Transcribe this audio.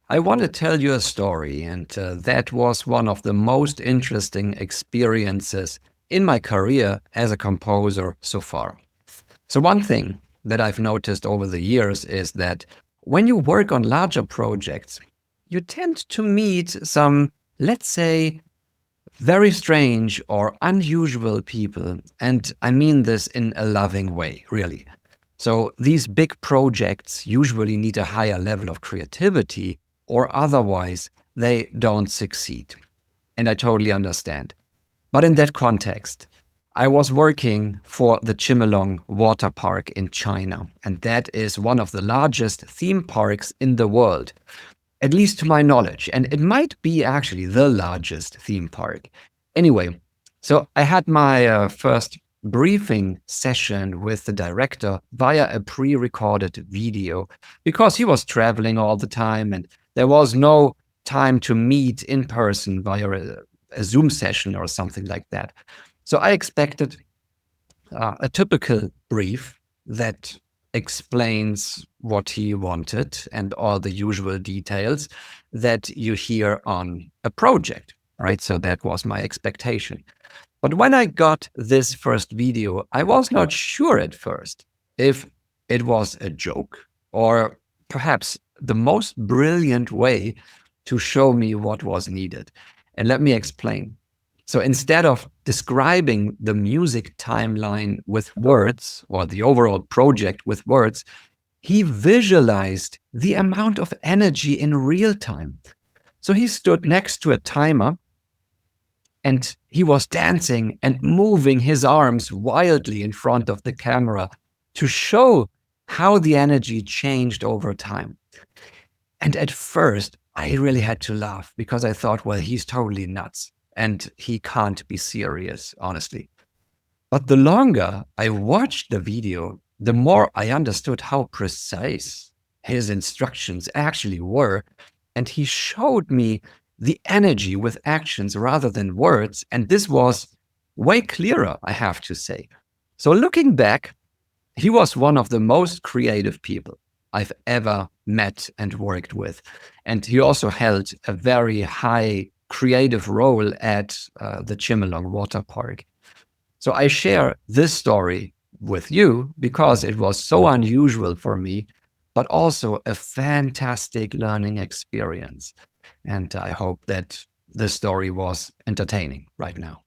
I want to tell you a story, and that was one of the most interesting experiences in my career as a composer so far. So, one thing that I've noticed over the years is that when you work on larger projects, you tend to meet some, let's say, very strange or unusual people. And I mean this in a loving way, really. So these big projects usually need a higher level of creativity, or otherwise they don't succeed. And I totally understand. But in that context, I was working for the Chimelong Water Park in China, and that is one of the largest theme parks in the world, at least to my knowledge. And it might be actually the largest theme park. Anyway, so I had my first briefing session with the director via a pre recorded video because he was traveling all the time and there was no time to meet in person via a Zoom session or something like that. So I expected a typical brief that explains what he wanted and all the usual details that you hear on a project, right? So that was my expectation. But when I got this first video, I was not sure at first if it was a joke or perhaps the most brilliant way to show me what was needed. And let me explain. So instead of describing the music timeline with words or the overall project with words, he visualized the amount of energy in real time. So he stood next to a timer and he was dancing and moving his arms wildly in front of the camera to show how the energy changed over time. And at first, I really had to laugh because I thought, well, he's totally nuts and he can't be serious, honestly. But the longer I watched the video, the more I understood how precise his instructions actually were. And he showed me the energy with actions rather than words. And this was way clearer, I have to say. So looking back, he was one of the most creative people I've ever met and worked with. And he also held a very high creative role at the Chimelong Water Park. So I share this story with you because it was so unusual for me, but also a fantastic learning experience. And I hope that the story was entertaining right now.